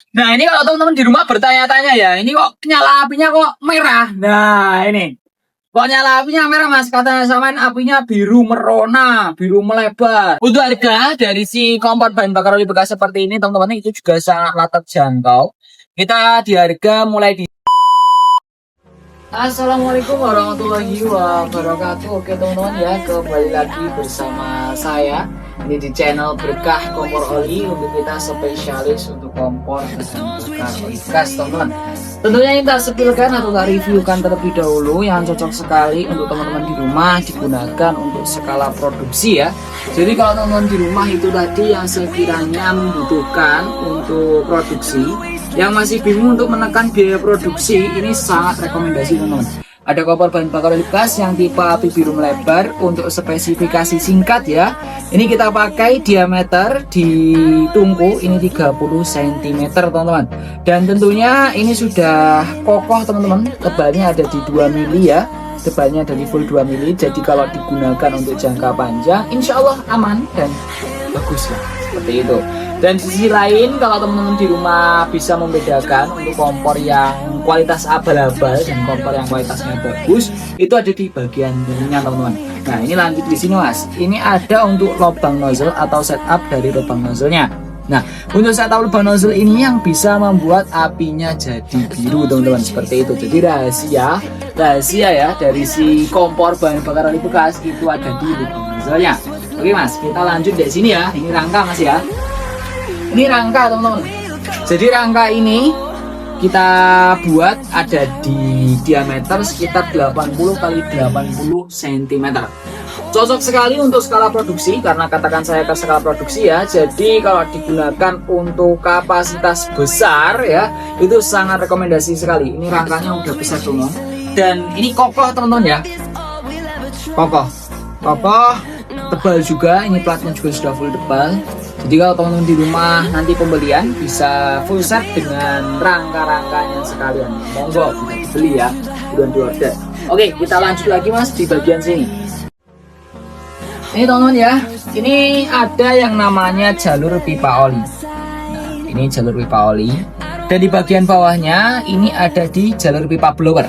Nah, ini kalau teman-teman di rumah bertanya-tanya ya, ini kok nyala apinya kok merah. Nah, ini. Kok nyala apinya merah mas? Katanya samain apinya biru merona, biru melebar. Untuk harga dari si kompor bahan bakar oli bekas seperti ini teman-teman itu juga sangatlah terjangkau. Kita di harga mulai di Assalamualaikum warahmatullahi wabarakatuh. Oke teman-teman ya, kembali lagi bersama saya ini di channel Berkah Kompor Oli, untuk kita spesialis untuk kompor bahan bakar oli bekas teman-teman. Tentunya kita sepilkan atau kita reviewkan terlebih dahulu yang cocok sekali untuk teman-teman di rumah, digunakan untuk skala produksi ya. Jadi kalau teman-teman di rumah itu tadi yang sekiranya membutuhkan untuk produksi, yang masih bingung untuk menekan biaya produksi, ini sangat rekomendasi teman-teman. Ada kompor bahan bakar oli bekas yang tipe api biru melebar. Untuk spesifikasi singkat ya, ini kita pakai diameter di tungku ini 30 cm teman-teman. Dan tentunya ini sudah kokoh teman-teman, tebalnya ada di 2 mili ya. Tebalnya dari full 2 mili, jadi kalau digunakan untuk jangka panjang insya Allah aman dan bagus lah, seperti itu. Dan di sisi lain, kalau teman-teman di rumah bisa membedakan untuk kompor yang kualitas abal-abal dan kompor yang kualitasnya bagus, itu ada di bagian ininya teman-teman. Nah ini lanjut di sini mas, ini ada untuk lubang nozzle atau setup dari lubang nozzle-nya. Nah untuk setup lubang nozzle ini yang bisa membuat apinya jadi biru teman-teman, seperti itu. Jadi rahasia ya dari si kompor bahan bakar oli bekas itu ada di lubang nozzle-nya. Oke mas, kita lanjut dari sini ya. Ini rangka mas ya. Ini rangka teman-teman. Jadi rangka ini kita buat ada di diameter sekitar 80 kali 80 cm. Cocok sekali untuk skala produksi, karena katakan saya ke skala produksi ya. Jadi kalau digunakan untuk kapasitas besar ya, itu sangat rekomendasi sekali. Ini rangkanya udah besar teman-teman. Dan ini kokoh teman-teman ya. Kokoh, tebal juga. Ini platnya juga sudah full tebal. Jadi kalau teman-teman di rumah nanti pembelian bisa full set dengan rangka-rangkanya sekalian. Monggo bisa dibeli ya, bukan di order. Oke, kita lanjut lagi mas di bagian sini. Ini teman-teman ya, ini ada yang namanya jalur pipa oli. Nah, ini jalur pipa oli. Dan di bagian bawahnya ini ada di jalur pipa blower.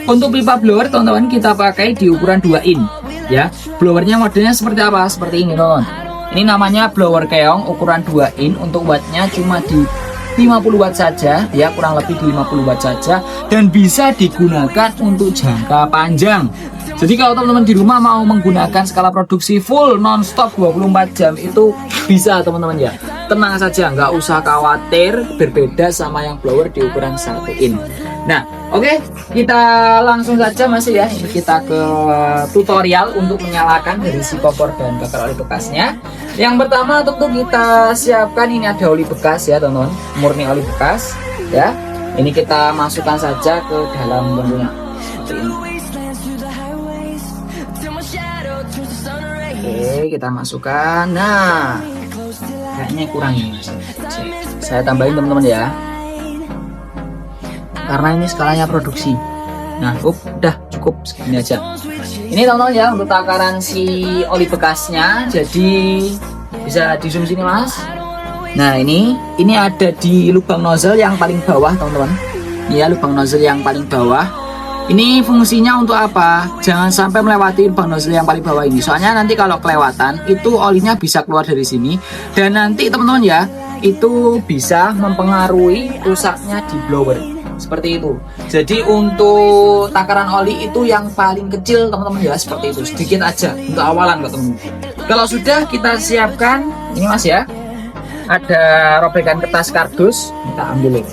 Untuk pipa blower teman-teman kita pakai di ukuran 2 in ya. Blowernya modelnya seperti apa? Seperti ini teman-teman. Ini namanya blower keong ukuran 2 in. Untuk wattnya cuma di 50 watt saja ya, kurang lebih di 50 watt saja, dan bisa digunakan untuk jangka panjang. Jadi kalau teman-teman di rumah mau menggunakan skala produksi full non-stop 24 jam itu bisa teman-teman ya. Tenang saja, nggak usah khawatir berbeda sama yang blower di ukuran 1 in. Nah oke, kita langsung saja masih ya. Ini kita ke tutorial untuk menyalakan dari si kompor bahan bakar oli bekasnya. Yang pertama tentu kita siapkan, ini ada oli bekas ya teman-teman, murni oli bekas ya. Ini kita masukkan saja ke dalam bentuknya seperti ini. Oke, kita masukkan. Nah kayaknya kurang ini mas, saya tambahin teman-teman ya, karena ini skalanya produksi. Nah udah cukup segini aja. Ini teman-teman ya untuk takaran si oli bekasnya. Jadi bisa di zoom sini mas. Nah ini ada di lubang nozzle yang paling bawah teman-teman. Ini ya lubang nozzle yang paling bawah. Ini fungsinya untuk apa? Jangan sampai melewati lubang nozzle yang paling bawah ini. Soalnya nanti kalau kelewatan itu olinya bisa keluar dari sini. Dan nanti teman-teman ya, itu bisa mempengaruhi rusaknya di blower. Seperti itu. Jadi untuk takaran oli itu yang paling kecil teman-teman ya, seperti itu. Sedikit aja untuk awalan kok teman-teman. Kalau sudah kita siapkan, ini mas ya, ada robekan kertas kardus. Kita ambil ini.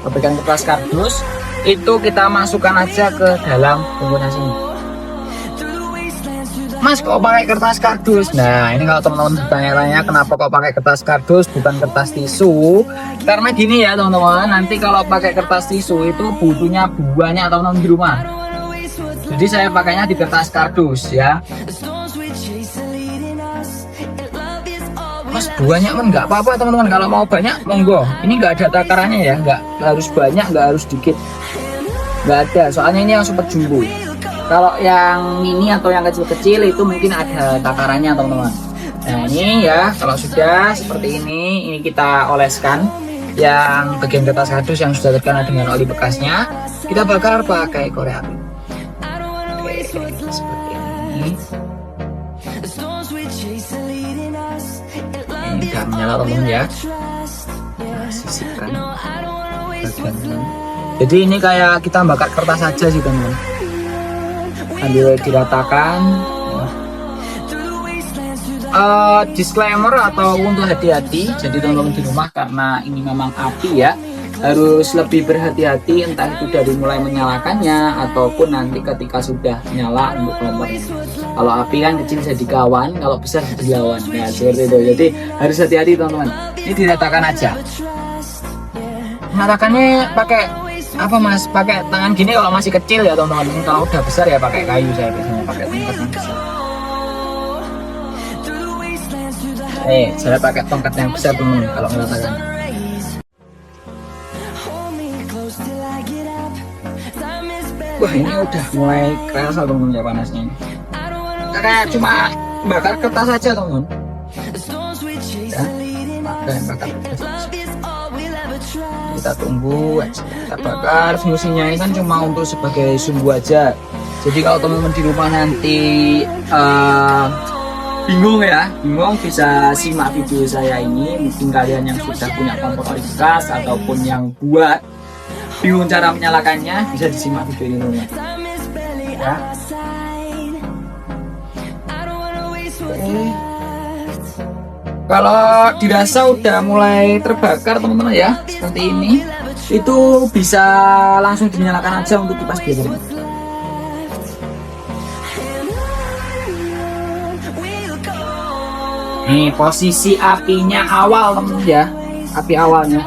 Robekan kertas kardus itu kita masukkan aja ke dalam bungkusnya sini. Mas kok pakai kertas kardus? Nah ini kalau teman-teman bertanya-tanya kenapa kok pakai kertas kardus bukan kertas tisu, karena gini ya teman-teman, nanti kalau pakai kertas tisu itu butuhnya banyak teman-teman di rumah. Jadi saya pakainya di kertas kardus ya. Mas banyak kan nggak apa-apa teman-teman, kalau mau banyak monggo. Ini nggak ada takarannya ya, nggak harus banyak, nggak harus dikit, nggak ada. Soalnya ini yang super jumbo. Kalau yang mini atau yang kecil-kecil itu mungkin ada takarannya teman-teman. Nah ini ya, kalau sudah seperti ini kita oleskan yang bagian kertas kardus yang sudah terkena dengan oli bekasnya, kita bakar pakai korek api. Oke, seperti ini. Ini udah menyala teman-teman ya. Nah, sisipkan bagian ini. Jadi ini kayak kita bakar kertas saja sih teman-teman. Sambil diratakan. Disclaimer atau untuk hati-hati, jadi teman-teman di rumah karena ini memang api ya, harus lebih berhati-hati entah itu dari mulai menyalakannya ataupun nanti ketika sudah nyala untuk kompornya. Kalau api kan kecil jadi kawan, kalau besar jadi lawan. Nah seperti itu, jadi harus hati-hati teman-teman. Ini diratakan aja. Meratakannya pakai apa mas? Pakai tangan gini kalau masih kecil ya teman-teman. Kalau udah besar ya pakai kayu, saya biasanya pakai tongkat yang besar. Saya pakai tongkat yang besar teman-teman kalau meratakan. Wah ini udah mulai kerasa teman-teman ya panasnya ini. Karena cuma bakar kertas saja teman-teman. Ya, bakar kertas saja. Kita tunggu, kita bakar. Fungsinya ini kan cuma untuk sebagai sumbu aja. Jadi kalau teman-teman di rumah nanti bingung bisa simak video saya ini. Mungkin kalian yang sudah punya kompor oli bekas ataupun yang buat bingung cara menyalakannya, bisa disimak video ini teman-teman ya. Kalau dirasa udah mulai terbakar teman-teman ya, seperti ini, itu bisa langsung dinyalakan aja untuk kipas biar. Nih posisi apinya awal teman-teman ya, api awalnya.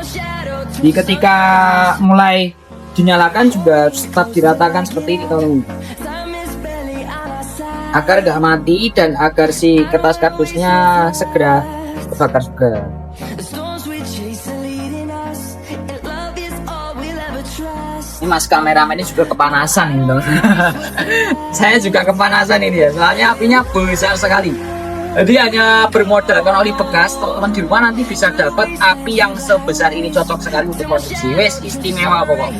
Jadi ketika mulai dinyalakan juga tetap diratakan seperti ini teman-teman, agar gak mati dan agar si kertas kardusnya segera terbakar juga. Ini mas kameramen ini juga kepanasan ini saya juga kepanasan ini ya, soalnya apinya besar sekali. Jadi hanya bermodalkan oli bekas, teman-teman di rumah nanti bisa dapat api yang sebesar ini, cocok sekali untuk produksi. Wes istimewa pokok.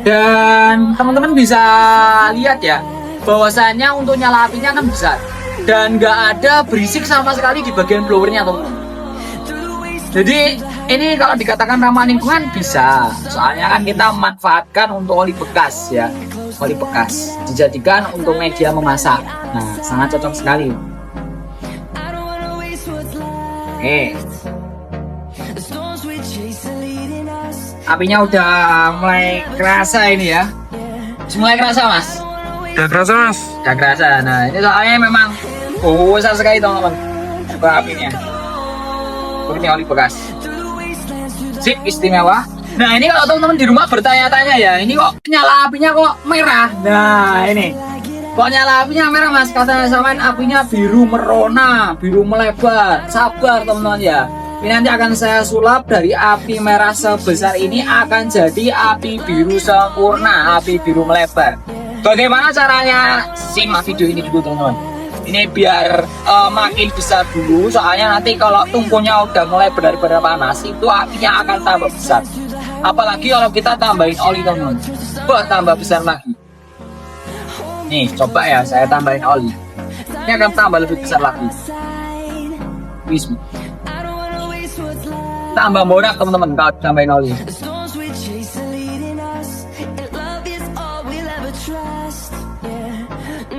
Dan teman-teman bisa lihat ya, bahwasanya untuk nyala apinya kan besar dan nggak ada berisik sama sekali di bagian blowernya teman-teman. Jadi ini kalau dikatakan ramah lingkungan bisa, soalnya kan kita manfaatkan untuk oli bekas ya, oli bekas dijadikan untuk media memasak. Nah sangat cocok sekali. Oke, apinya udah mulai kerasa ini ya, mulai kerasa mas. Udah kerasa mas? Udah kerasa. Nah ini soalnya memang besar sekali teman-teman apinya. Ini oli bekas. Sip, istimewa. Nah ini kalau teman-teman di rumah bertanya-tanya ya, ini kok nyala apinya kok merah. Nah ini kok nyala apinya merah mas, katanya samain apinya biru merona, biru melebar. Sabar teman-teman ya, ini nanti akan saya sulap dari api merah sebesar ini akan jadi api biru sempurna, api biru melebar. Bagaimana caranya? Simak video ini dulu teman-teman. Ini biar makin besar dulu, soalnya nanti kalau tungkunya udah mulai benar-benar panas, itu apinya akan tambah besar. Apalagi kalau kita tambahin oli teman-teman, wah tambah besar lagi. Nih coba ya, saya tambahin oli, ini akan tambah lebih besar lagi. Bismillah. Tambah borak teman-teman kalau tambahin oli.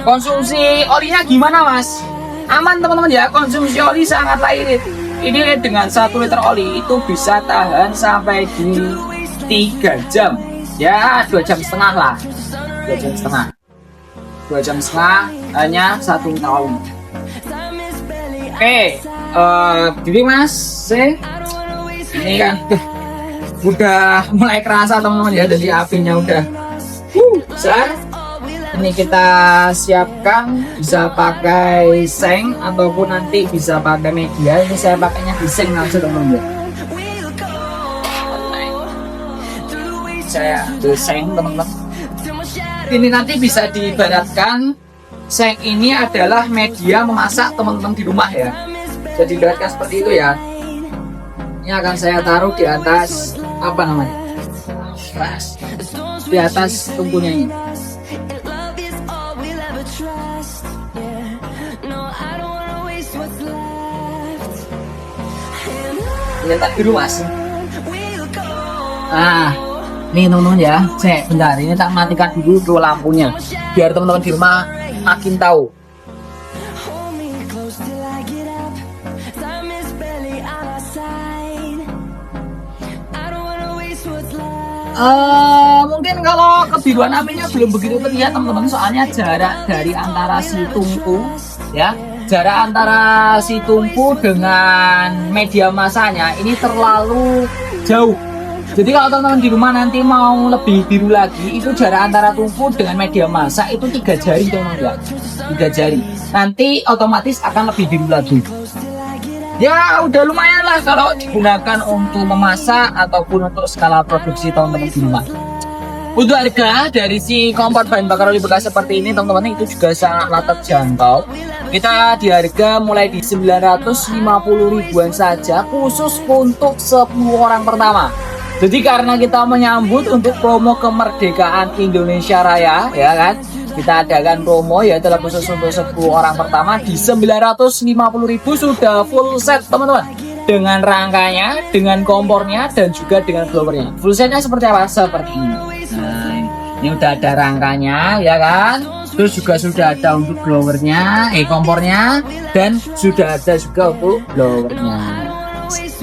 Konsumsi olinya gimana mas? Aman teman-teman ya, konsumsi oli sangatlah irit. Ini dengan 1 liter oli itu bisa tahan sampai di 3 jam. Ya 2 jam setengah lah, 2 jam setengah, 2 jam setengah hanya 1 liter oli. Oke, jadi mas, ini kan udah mulai kerasa teman-teman ya, jadi apinya udah besar. Ini kita siapkan, bisa pakai seng ataupun nanti bisa pakai media. Ini saya pakainya di seng aja teman-teman. saya seng teman-teman. Ini nanti bisa diibaratkan seng ini adalah media memasak teman-teman di rumah ya. Jadi ibaratkan seperti itu ya. Ini akan saya taruh di atas apa namanya? Di atas tungkunya ini. Ini tak biru mas. Nah, nih teman-teman ya. Cek bentar, ini tak matikan dulu tuh lampunya, biar teman-teman di rumah makin tahu. Mungkin kalau kebiruan apinya belum begitu terlihat teman-teman, soalnya jarak dari antara si tungku ya, jarak antara si tungku dengan media masanya ini terlalu jauh. Jadi kalau teman-teman di rumah nanti mau lebih biru lagi, itu jarak antara tungku dengan media massa itu 3 jari teman-teman ya, 3 jari. Nanti otomatis akan lebih biru lagi. Ya udah lumayan lah kalau digunakan untuk memasak ataupun untuk skala produksi teman-teman di rumah. Untuk harga dari si kompor bahan bakar oli bekas seperti ini teman-teman itu juga sangat terjangkau. Kita di harga mulai di 950 ribuan saja khusus untuk 10 orang pertama. Jadi karena kita menyambut untuk promo kemerdekaan Indonesia Raya ya kan, kita adakan promo yaitu khusus untuk 10 orang pertama di 950.000 sudah full set teman-teman, dengan rangkanya, dengan kompornya dan juga dengan blowernya. Full setnya seperti apa? Seperti ini. Nah, ini udah ada rangkanya ya kan, terus juga sudah ada untuk blowernya, kompornya, dan sudah ada juga untuk blowernya.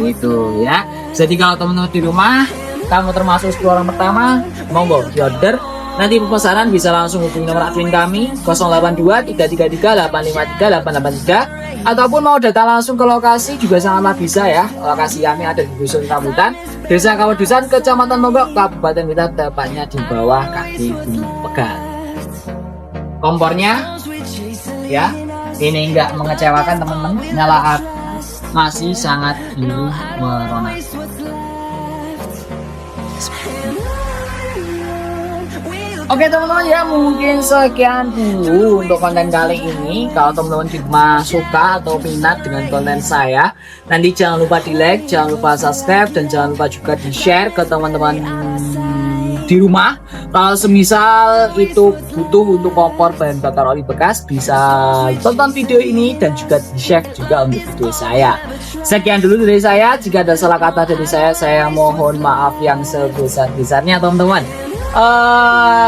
Itu ya. Jadi kalau teman-teman di rumah kamu termasuk 10 orang pertama, monggo di order. Nanti pemesanan bisa langsung hubungi nomor admin kami 082 333 853 883, ataupun mau datang langsung ke lokasi juga sangatlah bisa ya. Lokasi kami ada di Dusun Rambutan, Desa Kawadusan, Kecamatan Monggok, Kabupaten Blitar, tepatnya di bawah kaki Gunung Pegat. Kompornya ya, ini enggak mengecewakan teman-teman, nyala api masih sangat biru merona. Oke teman-teman ya, mungkin sekian dulu untuk konten kali ini. Kalau teman-teman di rumah suka atau minat dengan konten saya, nanti jangan lupa di like, jangan lupa subscribe, dan jangan lupa juga di share ke teman-teman di rumah. Kalau semisal itu butuh untuk kompor bahan bakar oli bekas, bisa tonton video ini dan juga di share juga untuk video saya. Sekian dulu dari saya. Jika ada salah kata dari saya mohon maaf yang sebesar-besarnya teman-teman.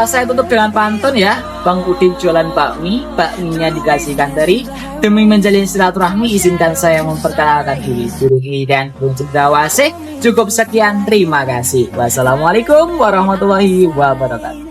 Saya tutup dengan pantun ya. Bang Udin jualan bakmi, bakminya dikasihkan teri. Demi menjalin silaturahmi, izinkan saya memperkenalkan diri, Guru Giri dan Burung Cendrawasih. Cukup sekian, terima kasih. Wassalamualaikum warahmatullahi wabarakatuh.